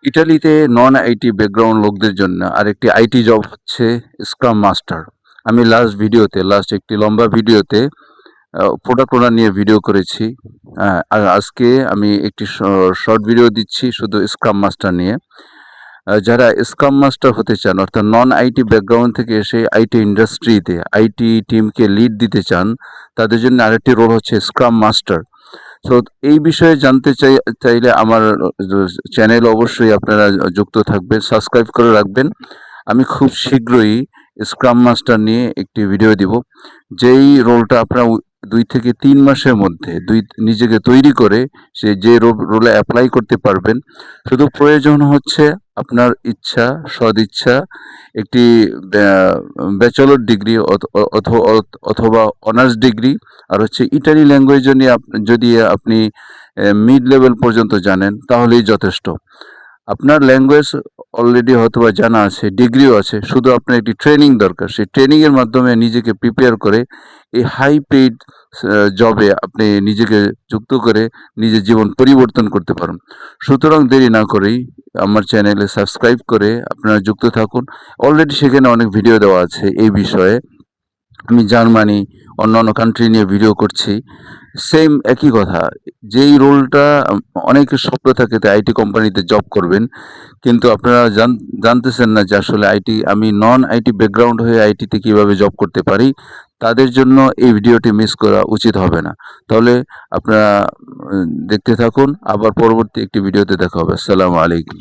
ইটালিতে নন IT background লোকদের জন্য আরেকটি আইটি জব হচ্ছে স্ক্রাম মাস্টার। আমি লাস্ট একটি লম্বা ভিডিওতে প্রোডাক্ট ওনার নিয়ে ভিডিও করেছি। আর আজকে আমি একটি শর্ট ভিডিও দিচ্ছি শুধু স্ক্রাম মাস্টার নিয়ে। যারা স্ক্রাম মাস্টার হতে চান অর্থাৎ নন আইটি ব্যাকগ্রাউন্ড থেকে এসে আইটি ইন্ডাস্ট্রিতে আইটি টিমকে লিড দিতে চান, তাদের জন্য আরেকটি রোল হচ্ছে স্ক্রাম মাস্টার। তো এই বিষয়ে জানতে চাইলে আমার চ্যানেল অবশ্যই আপনারা যুক্ত থাকবেন, সাবস্ক্রাইব করে রাখবেন। আমি খুব শীঘ্রই স্ক্রাম মাস্টার নিয়ে একটি ভিডিও দিব, যেই রোলটা আপনারা 2 থেকে 3 মাসের মধ্যে নিজেকে তৈরি করে যে রোলে অ্যাপ্লাই করতে পারবেন। শুধু প্রয়োজন হচ্ছে আপনার ইচ্ছা, সদিচ্ছা, একটি ব্যাচেলর ডিগ্রি অথবা অনার্স ডিগ্রি, আর হচ্ছে ইটালি ল্যাঙ্গুয়েজ নিয়ে যদি আপনি মিড লেভেল পর্যন্ত জানেন তাহলেই যথেষ্ট। আপনার ল্যাঙ্গুয়েজ অলরেডি হয়তোবা জানা আছে, ডিগ্রিও আছে, শুধু আপনার একটি ট্রেনিং দরকার। সেই ট্রেনিংয়ের মাধ্যমে নিজেকে প্রিপেয়ার করে এই হাই পেইড জবে আপনি নিজেকে যুক্ত করে নিজের জীবন পরিবর্তন করতে পারেন। সুতরাং দেরি না করেই আমার চ্যানেলে সাবস্ক্রাইব করে আপনারা যুক্ত থাকুন। অলরেডি সেখানে অনেক ভিডিও দেওয়া আছে এই বিষয়ে। আমি জার্মানি, অন্যান্য কান্ট্রি নিয়ে ভিডিও করছি। সেম একই কথা। যেই রোলটা অনেকের স্বপ্ন থাকে যে আইটি কোম্পানিতে জব করবেন। কিন্তু আপনারা জানতেছেন না যে আসলে আমি নন আইটি ব্যাকগ্রাউন্ড হয়ে আইটিতে কিভাবে জব করতে পারি। তাদের জন্য এই ভিডিওটি মিস করা উচিত হবে না। তাহলে আপনারা দেখতে থাকুন। আবার পরবর্তী একটি ভিডিওতে দেখা হবে। আসসালামু আলাইকুম।